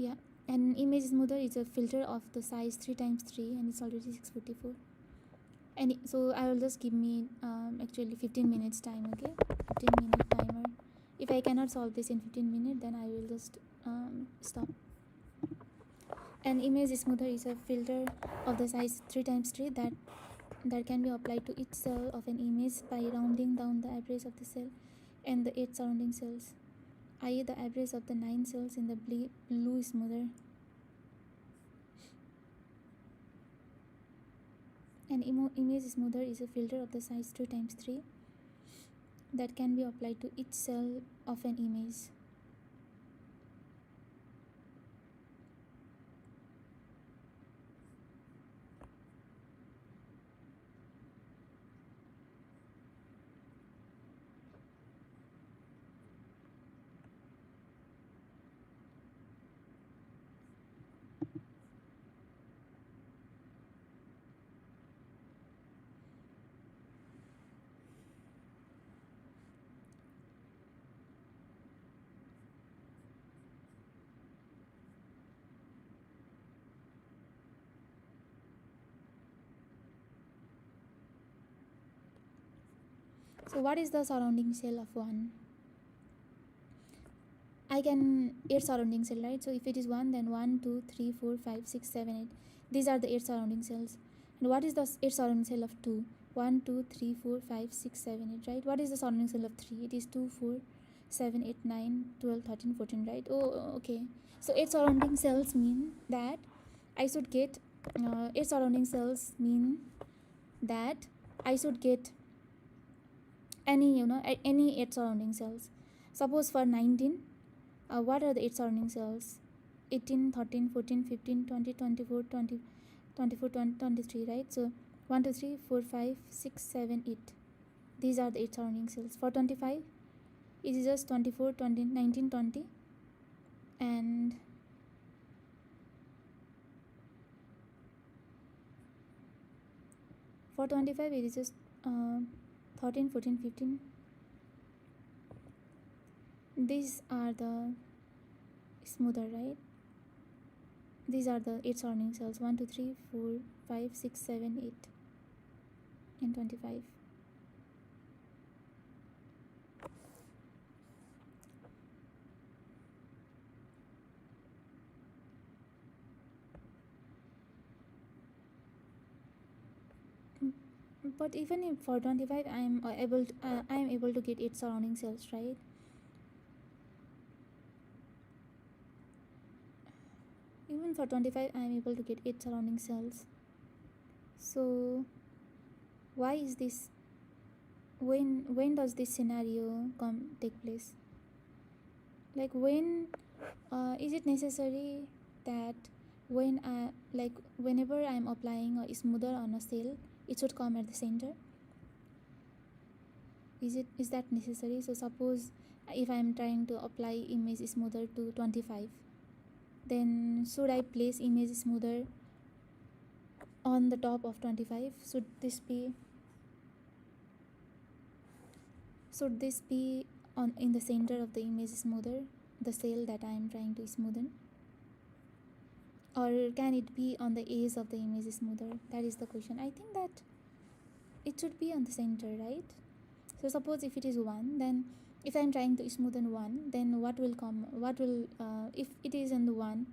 Yeah, an image smoother is a filter of the size 3 times 3 and it's already 644. And so I will just give me actually 15 minutes time. Okay, 15-minute timer. If I cannot solve this in 15 minutes, then I will just stop. An image smoother is a filter of the size 3 times 3 that can be applied to each cell of an image by rounding down the average of the cell and the 8 surrounding cells, i.e. the average of the 9 cells in the blue smoother. An image smoother is a filter of the size 2 times 3 that can be applied to each cell of an image. So what is the surrounding cell of 1? I can 8 surrounding cell, right? So if it is 1, then 1, 2, 3, 4, 5, 6, 7, 8. These are the 8 surrounding cells. And what is the 8 surrounding cell of 2? 1, 2, 3, 4, 5, 6, 7, 8, right? What is the surrounding cell of 3? It is 2, 4, 7, 8, 9, 12, 13, 14, right? Oh, okay. So 8 surrounding cells mean that I should get 8 surrounding cells mean that I should get any any 8 surrounding cells. Suppose for 19, what are the 8 surrounding cells? 18, 13, 14, 15, 20, 24, 20, 24, 20, 23, right? So 1, 2, 3, 4, 5, 6, 7, 8. These are the 8 surrounding cells. For 25, it is just 24, 20, 19, 20, and for 25, it is just 13, 14, 15. These are the smoother, right? These are the 8 surrounding cells: 1, 2, 3, 4, 5, 6, 7, 8, and 25. But even if for 25, I am able to get 8 surrounding cells, right? Even for 25, I am able to get 8 surrounding cells. So why is this? When does this scenario take place? Like when is it necessary that whenever I am applying a smoother on a cell, it should come at the center? Is that necessary? So suppose if I am trying to apply image smoother to 25, then should I place image smoother on the top of 25? Should this be on in the center of the image smoother, the cell that I am trying to smoothen, or can it be on the edge of the image smoother? That is the question. I think that it should be on the center, right? So suppose if it is 1, then if I am trying to smoothen 1, then what will come? If it is in the 1,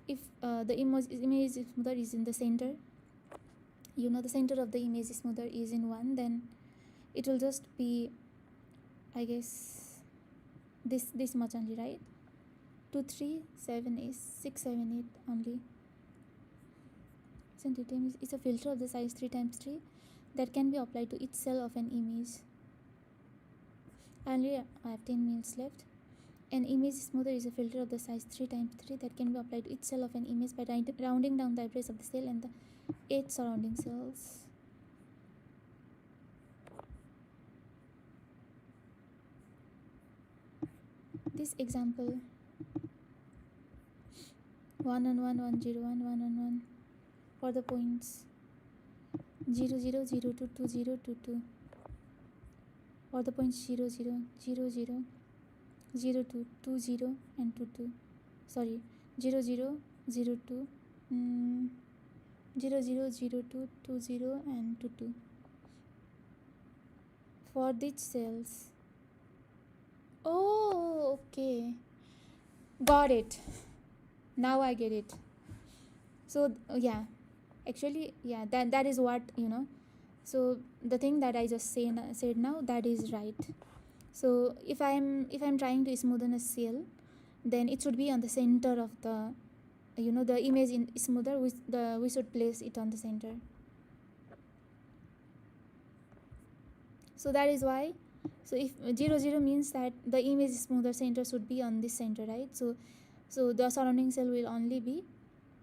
if the image smoother is in the center, the center of the image smoother is in 1, then it will just be, I guess, this much only, right? 2, 3, 7, 8, 6, 7, 8 only. Isn't it? It's a filter of the size 3 times 3 that can be applied to each cell of an image. Only I have 10 minutes left. An image smoother is a filter of the size 3 times 3 that can be applied to each cell of an image by rounding down the average of the cell and the 8 surrounding cells. This example 1 on 1, 1 0 1 1 on 1 for the points 0 0 0 2 2 0 2 2, or the points 0 0 0 0 0 2 2 0 and 2 2, sorry, 0 0 0 2 0 0 0 2 2 0 and 2 2 for these cells. Oh, okay, got it. Now I get it. So yeah, actually, yeah, that is what, so the thing that I just said now, that is right. So if I'm trying to smoothen a cell, then it should be on the center of the, the image in smoother, we should place it on the center. So that is why, so if 0 0 means that the image smoother center should be on this center, right? So the surrounding cell will only be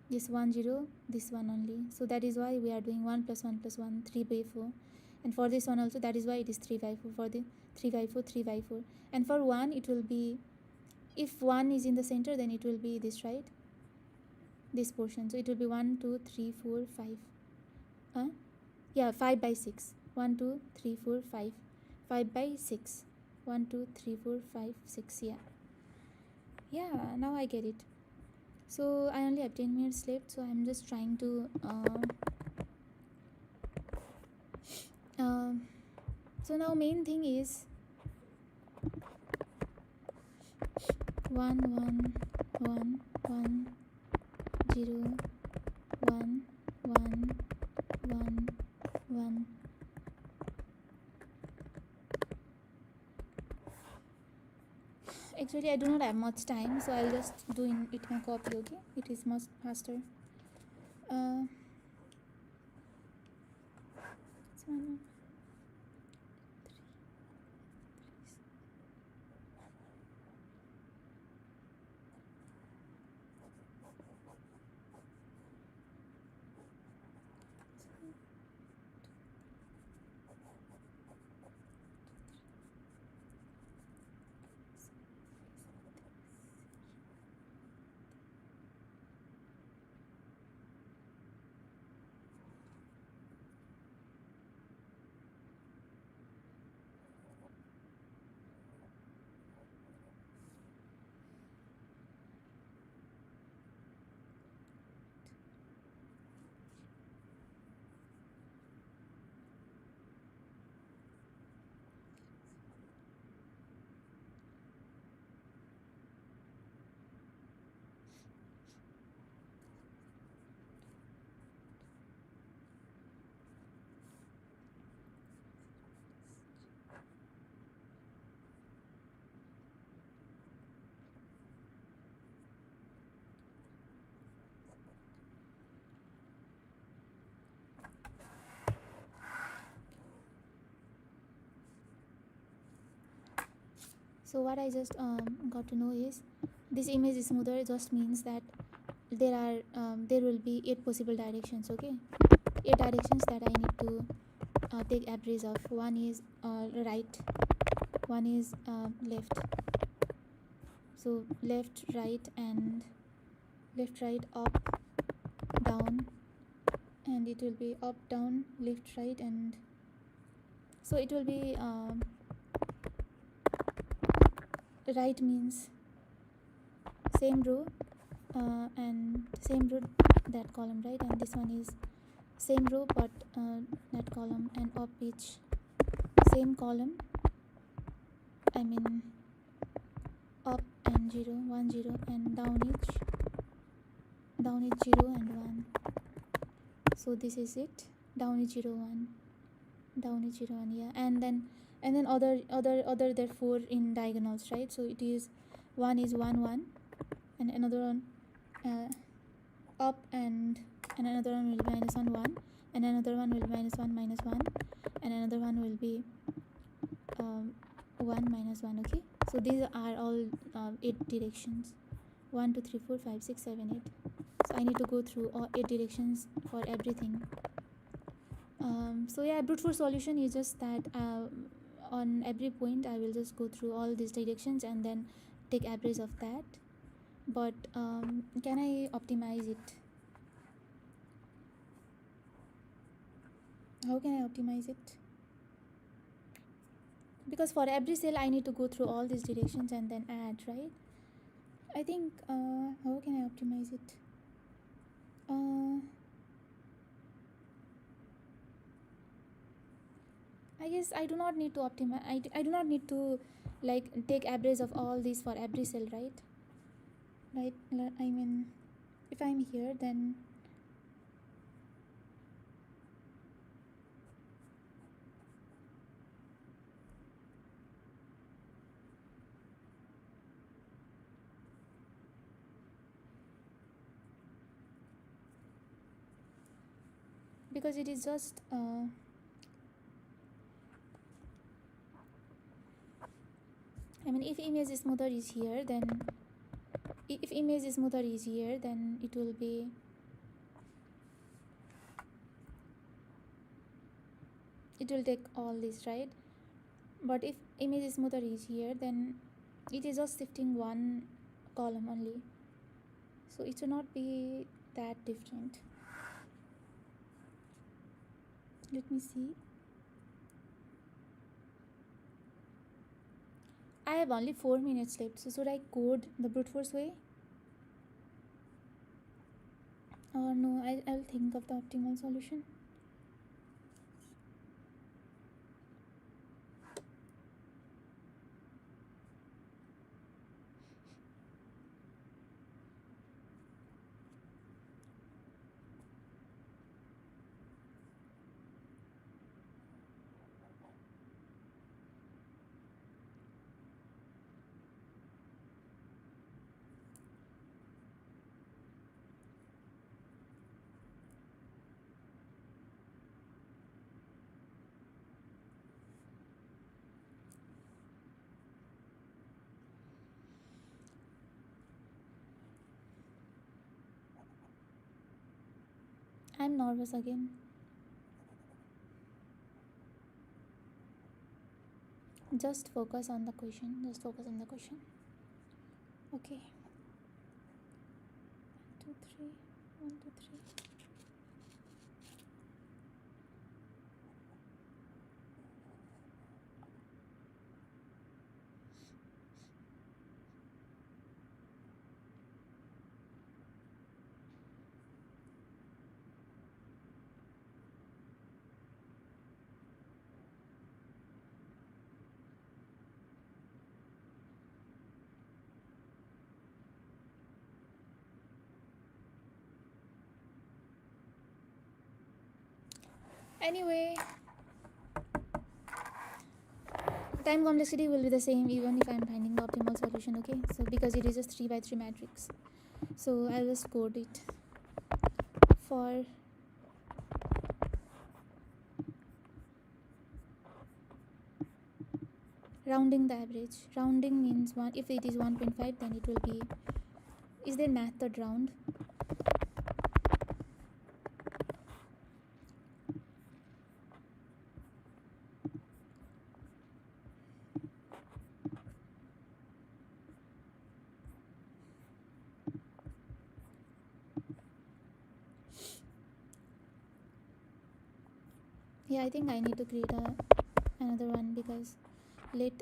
this 1 0, this one only. So that is why we are doing 1 plus 1 plus 1 3 by 4, and for this one also, that is why it is 3 by 4, for the 3 by 4 3 by 4. And for 1 it will be, if 1 is in the center, then it will be this, right? This portion, so it will be 1 2 3 4 5, yeah, 5 by 6, 1 2 3 4 5, 5 by 6, 1 2 3 4 5 6, yeah, now I get it. So I only have 10 minutes left, so I'm just trying to so now main thing is 1 1 1 1 0 1 1 1 1. Actually, I do not have much time, so I'll just do it my copy, okay? It is much faster. It's 1 So what I just got to know is, this image is smoother just means that there will be 8 possible directions, okay? 8 directions that I need to take average of. One is right, one is left. So left, right, and left, right, up, down, and it will be up, down, left, right, and so it will be right means same row and same row, that column, right? And this one is same row but that column, and up each same column, I mean up and 0 1 0, and down each 0 and 1. So this is it, down each 0 1, down each 0 1, yeah. And then other there 4 in diagonals, right? So it is 1 is 1 1, and another one up, and another one will be minus 1 1, and another one will be minus 1 minus 1, and another one will be 1 minus 1, okay? So these are all 8 directions, 1 2 3 4 5 6 7 8. So I need to go through all 8 directions for everything. So yeah, brute force solution is just that on every point I will just go through all these directions and then take average of that. But can I optimize it? How can I optimize it? Because for every cell I need to go through all these directions and then add, right? I think how can I optimize it. I guess I do not need to optimize. I do not need to like take average of all these for every cell, right? Right. I mean, if I'm here, then because it is just I mean, if image smoother is here, then if image smoother is here, then it will be it will take all this, right? But if image smoother is here, then it is just shifting one column only, so it should not be that different. Let me see. I have only 4 minutes left, so should I code the brute force way? Or no, I'll think of the optimal solution. I'm nervous again. Just focus on the question. Just focus on the question. Okay. 1, 2, 3. 1, 2, 3. Anyway, time complexity will be the same even if I'm finding the optimal solution, okay? So because it is a 3 by 3 matrix, so I'll just code it for rounding the average. Rounding means one. If it is 1.5, then it will be. Is there method round? Yeah, I think I need to create another one because let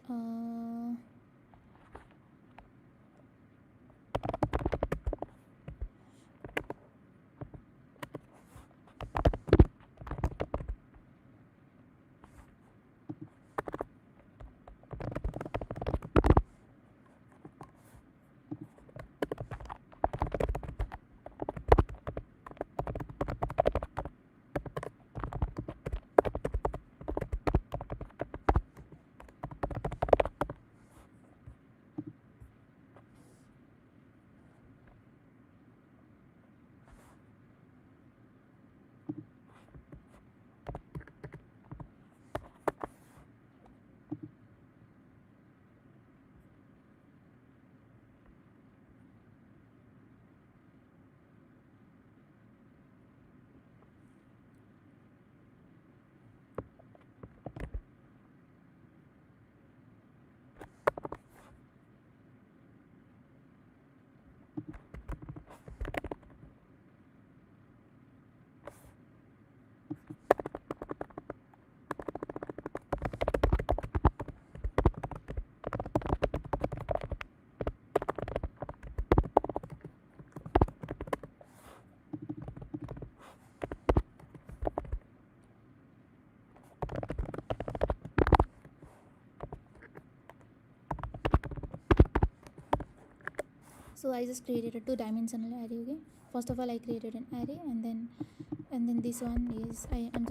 So I just created a two-dimensional array. Okay, first of all I created an array, and then this one is I'm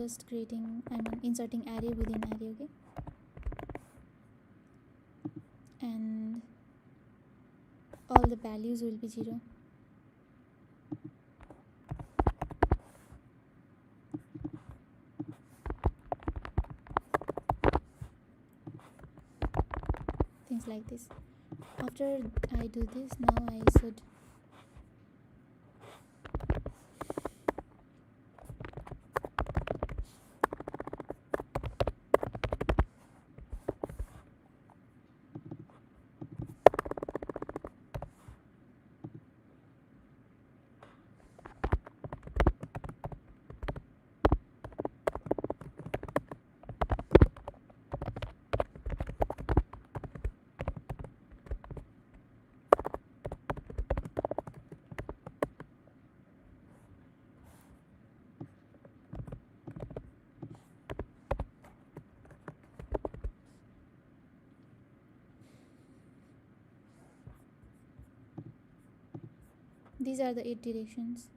inserting array within array. Okay, and all the values will be 0. Things like this. After I do this, now I should these are the 8 directions.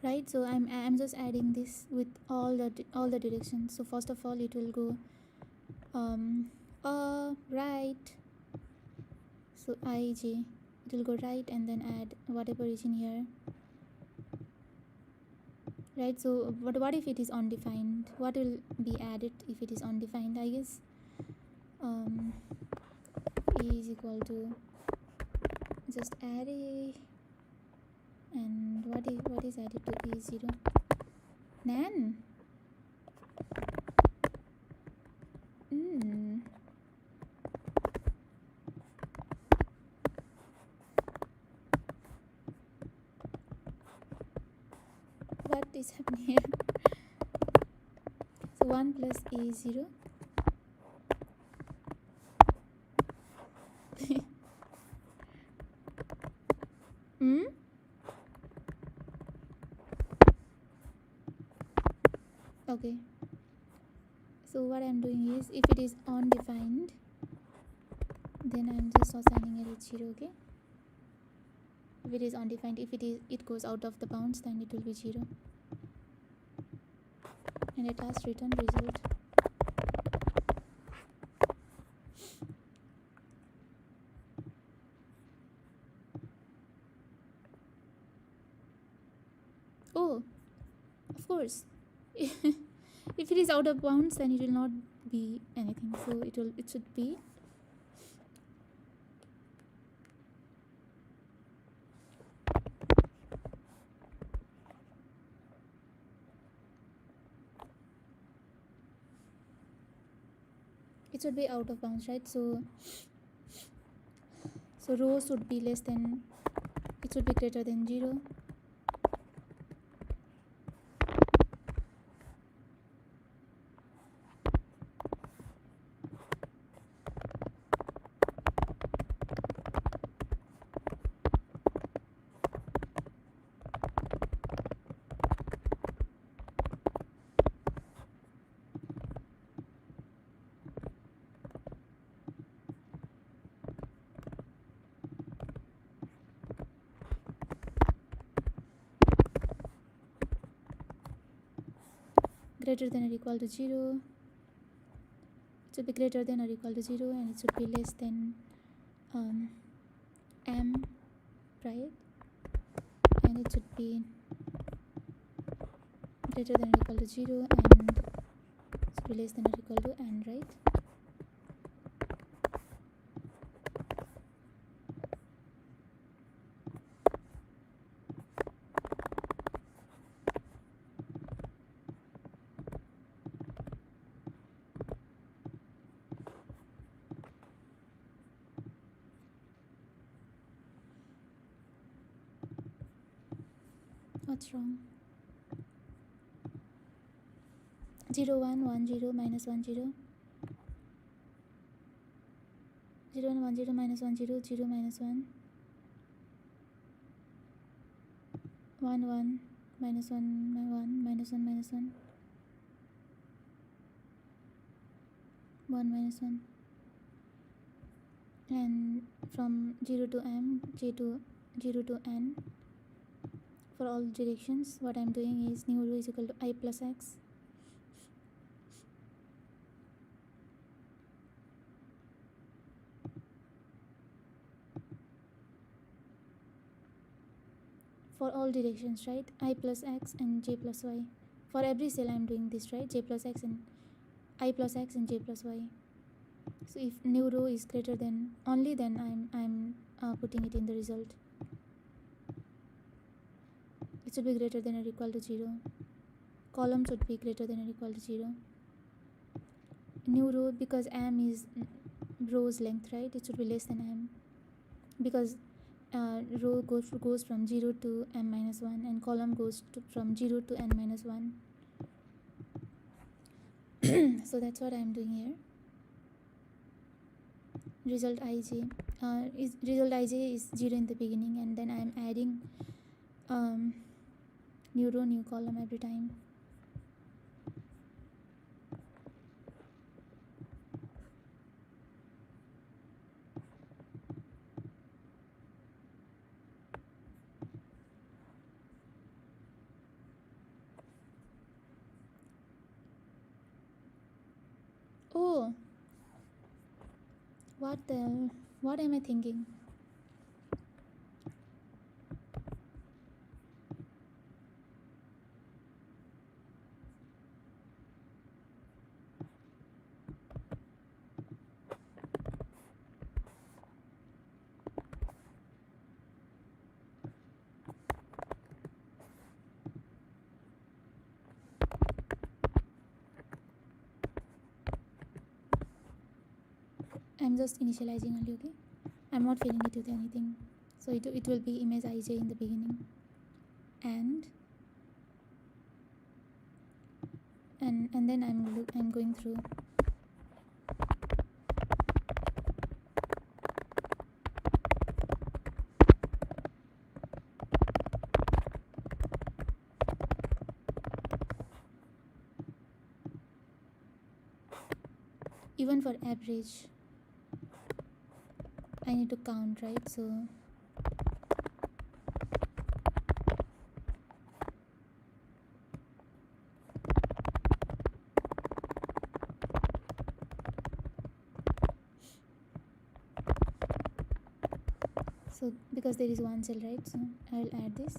Right, so I'm just adding this with all the directions. So first of all it will go right. So ij, it will go right, and then add whatever is in here. Right, so what if it is undefined? What will be added if it is undefined? I guess e is equal to just array, and what is added to e0? Nan. What is happening here? So 1 plus e0. Okay, so what I'm doing is, if it is undefined, then I'm just assigning it with 0. Okay, if it is undefined, if it goes out of the bounds, then it will be 0, and it has return result. Oh, course. If it is out of bounds, then it will not be anything. So it should be out of bounds, right? So rho should be less than, it should be greater than 0. Greater than or equal to 0, it should be greater than or equal to 0, and it should be less than m, right? And it should be greater than or equal to 0, and it should be less than or equal to n, right? What's wrong? 0 1 1 0 minus 1 0, 0 1 1 0 minus 1 0, 0 minus 1, 1 1 minus 1 1 minus 1 minus 1, 1 minus 1, and from 0 to m, 0 to n, for all directions, what I'm doing is nu rho is equal to I plus x. For all directions, right? I plus x and j plus y. For every cell I'm doing this, right? J plus x and I plus x and j plus y. So if nu rho is greater than, only then I'm putting it in the result. It should be greater than or equal to 0. Column should be greater than or equal to 0. Nu rho, because m is row's length, right? It should be less than m, because row goes from 0 to m minus 1, and column goes from 0 to n minus 1. So that's what I'm doing here. Result ij is 0 in the beginning, and then I'm adding new row, new column every time. Oh, what am I thinking? I'm just initializing only, okay? I'm not filling it with anything. So it will be image ij in the beginning, and then I'm going through. Even for average, I need to count, right? So because there is one cell, right? So I will add this.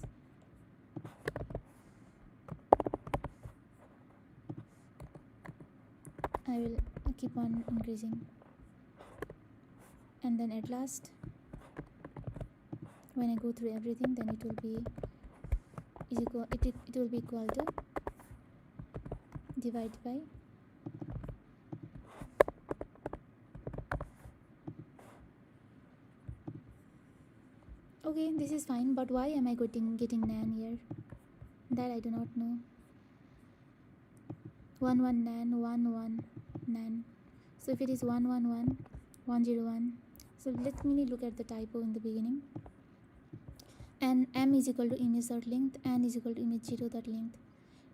I will keep on increasing, and then at last when I go through everything, then it will be it will be equal to divide by okay, this is fine, but why am I getting nan here? That I do not know. 1 1 nan 1 1 nan. So if it is 1 1 1 1 0 1, so let me look at the typo in the beginning. And m is equal to image third length, n is equal to image 0 third length.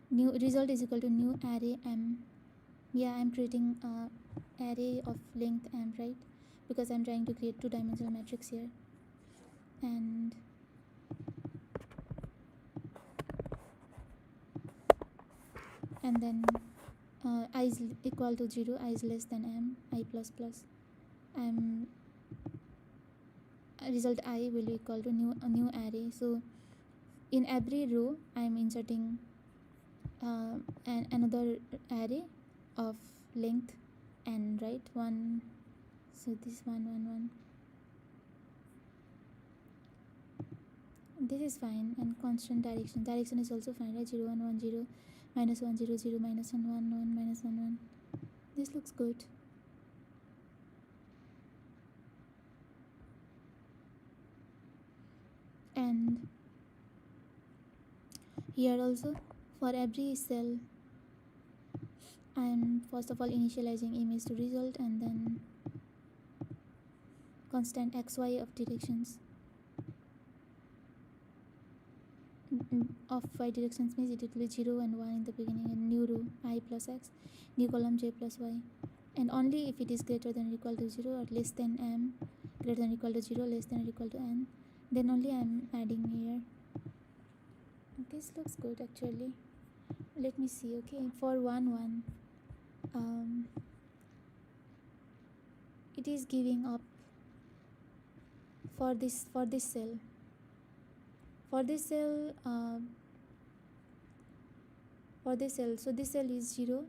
New result is equal to new array m. Yeah, I'm creating a array of length m, right? Because I'm trying to create two-dimensional matrix here. And then I is equal to 0, I is less than m, I plus plus. Result I will be equal to new array. So in every row I'm inserting another array of length n, right? One, so this 1 1 1, this is fine. And constant direction is also fine, right? 0 1 1 0 minus 1 0 0 minus 1 1 1 minus 1 1. This looks good. And here also for every cell I am first of all initializing image to result, and then constant xy of directions. Of y directions means it will be 0 and 1 in the beginning, and new row I plus x, new column j plus y. And only if it is greater than or equal to 0 or less than m, greater than or equal to 0, less than or equal to n, then only I am adding here. This looks good actually. Let me see. Okay, for 1 1 it is giving up for this cell. For this cell, so this cell is 0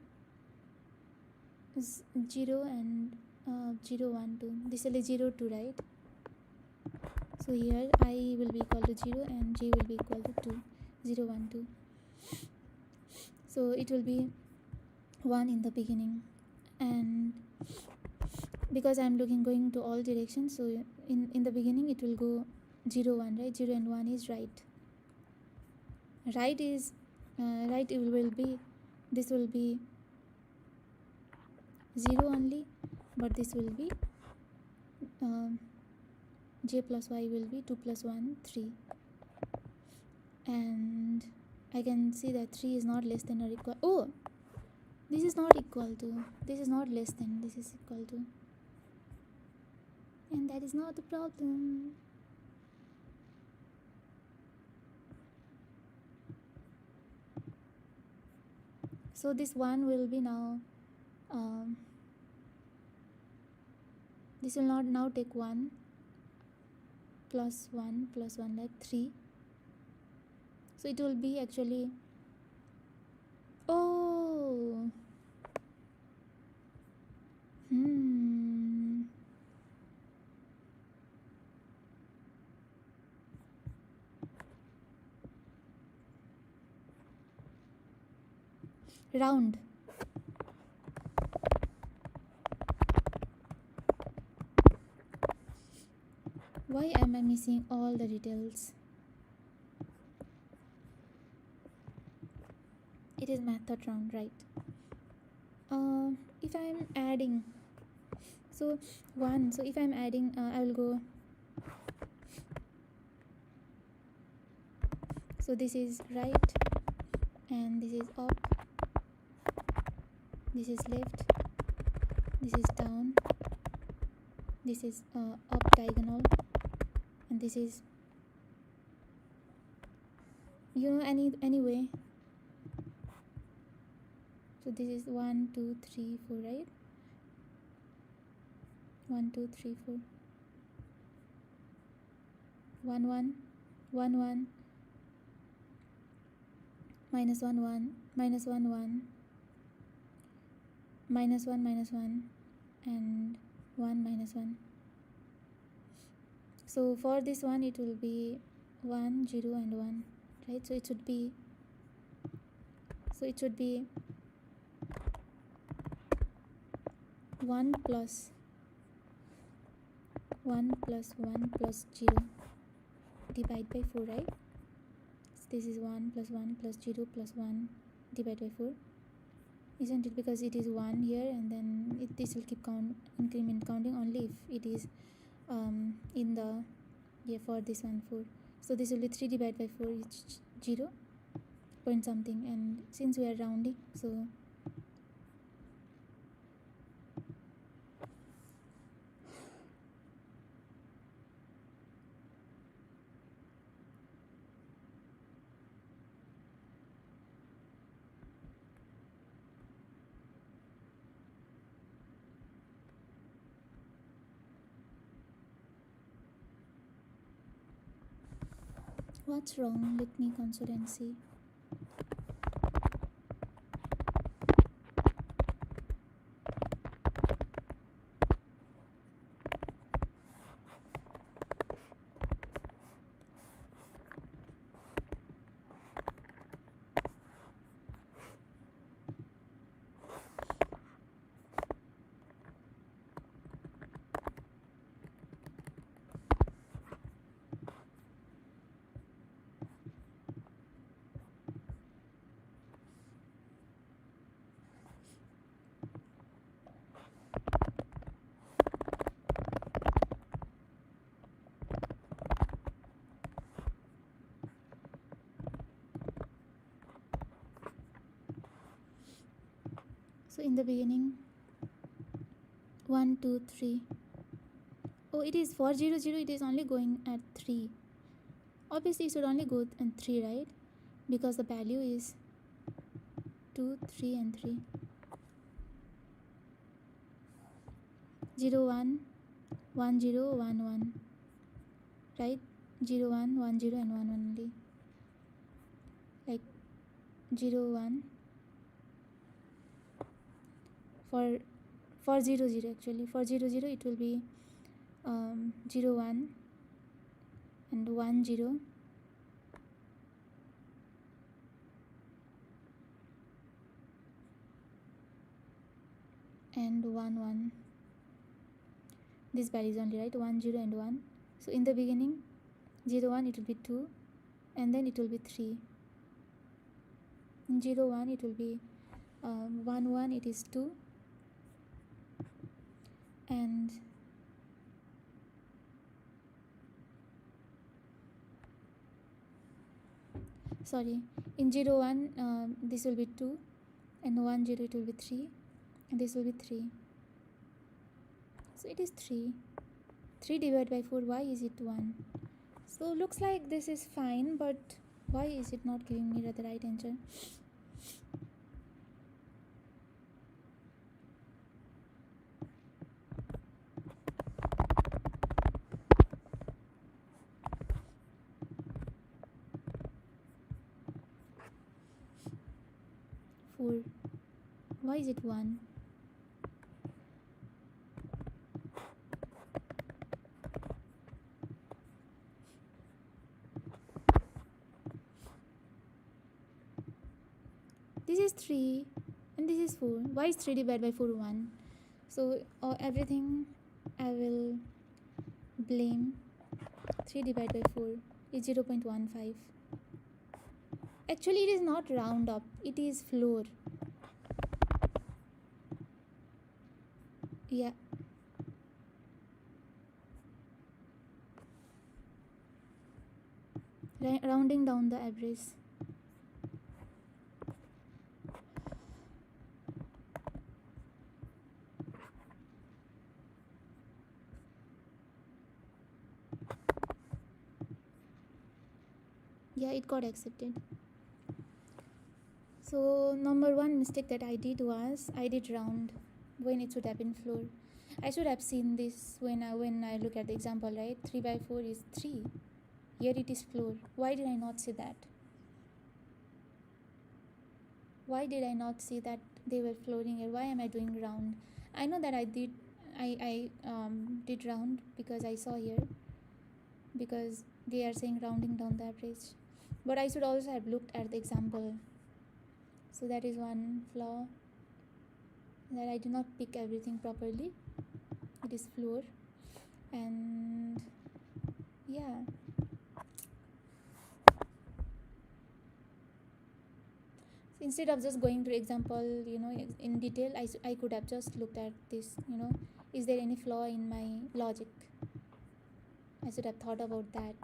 and 0 1 2. This cell is 0 2, right? So here I will be equal to 0 and j will be equal to 2, 0 1 2. So it will be 1 in the beginning, and because I'm going to all directions, so in the beginning it will go 0 1, right? 0 and 1 is right. Right is right, it will be, this will be 0 only, but this will be j plus y will be 2 plus 1 3, and I can see that 3 is not less than or equal. Oh, this is not equal to, this is not less than, this is equal to, and that is not the problem. So this 1 will be now this will not now take 1 plus 1 plus 1, like 3. So it will be actually, oh, round. Why am I missing all the details? It is method round, right? If I'm adding, so 1, so if I'm adding, I will go, so this is right and this is up, this is left, this is down, this is up diagonal, and this is, you know, anyway. So this is 1 2 3 4, right? 1 2 3 4, 1 1 1 1 minus 1 1 minus 1 1 minus 1 and 1 minus 1. So for this one it will be 1 0 and 1, right? So it should be 1 plus 1 plus 1 plus 0 divide by 4, right? So this is 1 plus 1 plus 0 plus 1 divide by 4, isn't it? Because it is 1 here, and then this will keep increment counting only if it is in the for this one 4. So this will be 3 divided by 4 is 0 point something, and since we are rounding, so what's wrong? Let me console and see. So in the beginning 1 2 3, oh, it is 4 0 0, it is only going at 3. Obviously it should only go in 3, right? Because the value is 2 3 and 3. 0 1 1 0 1 1, right? 0 1 1 0 and 1 1 only, like 0 1 for 0 0. Actually for 0 0 it will be 0 1 and 1 0 and 1 1. This values only, right? 1 0 and 1. So in the beginning 0 1 it will be 2, and then it will be 3. In 0 1 it will be 1 1, it is 2, and sorry, in 0 1 this will be 2, and 1 0 it will be 3, and this will be 3. So it is 3 divided by 4. Why is it 1? So looks like this is fine, but why is it not giving me the right answer? Why is it 1? This is 3 and this is 4. Why is 3 divided by 4 1? So everything I will blame 3 divided by 4 is 0.15. Actually it is not round up, it is floor. Yeah, rounding down the average. Yeah, it got accepted. So number one mistake that I did was I did round when it should have been floor. I should have seen this when I look at the example, right? 3 by 4 is 3. Here it is floor. Why did I not say that? Why did I not see that they were floating here? Why am I doing round? I know that I did round because I saw here, because they are saying rounding down the average, but I should also have looked at the example. So that is one flaw, that I did not pick everything properly. It is floor. And yeah, instead of just going to example, in detail, I could have just looked at this, is there any flaw in my logic? I should have thought about that.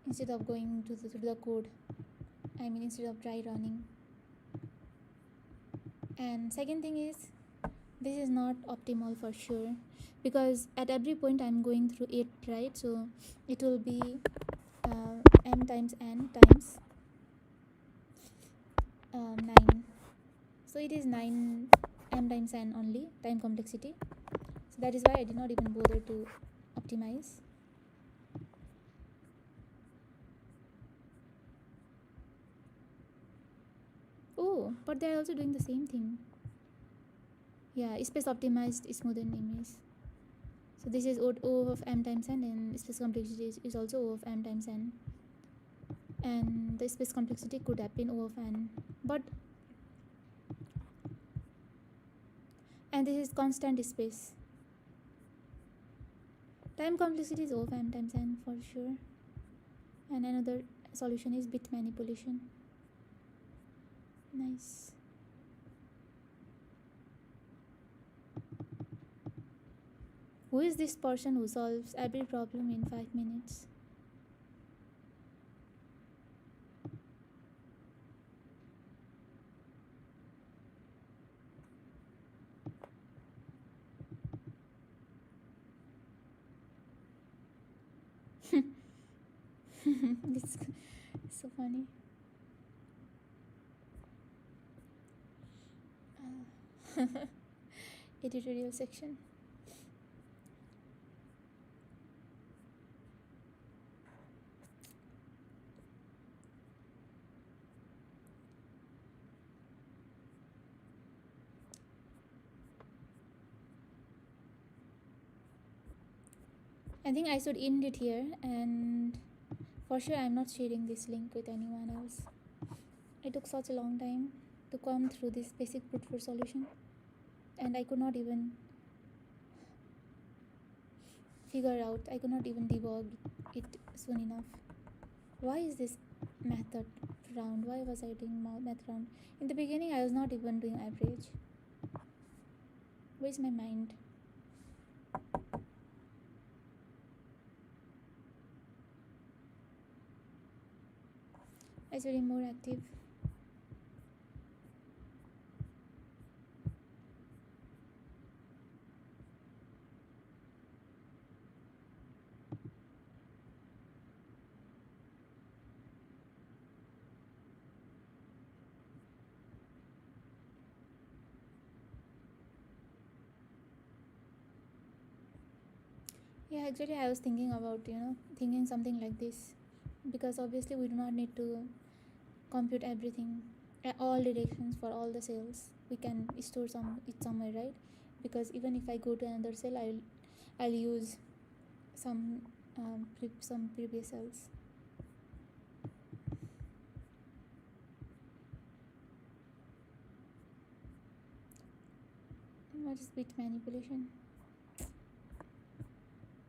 Instead of going to the code, I mean, instead of dry running. And second thing is, this is not optimal for sure, because at every point I'm going through 8, right? So it will be m times n times 9. So it is 9 m times n only, time complexity. So that is why I did not even bother to optimize. Oh, but they are also doing the same thing. Yeah, space optimized smoothened image. So this is O of m times n, and space complexity is also O of m times n. And the space complexity could have been O of n. And this is constant space. Time complexity is O of m times n for sure. And another solution is bit manipulation. Nice. Who is this person who solves every problem in 5 minutes? This is so funny. Editorial section. I think I should end it here, and for sure I'm not sharing this link with anyone else. It took such a long time to come through this basic brute force solution, and I could not even figure out, I could not even debug it soon enough. Why is this method round? Why was I doing math round? In the beginning I was not even doing average. Where's my mind? I should be more active. Yeah, actually I was thinking about, thinking something like this, because obviously we do not need to compute everything, all directions for all the cells. We can store it somewhere, right? Because even if I go to another cell, I'll use some previous cells. What is bit manipulation?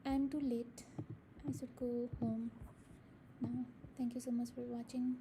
I'm too late. I should go home now. Thank you so much for watching.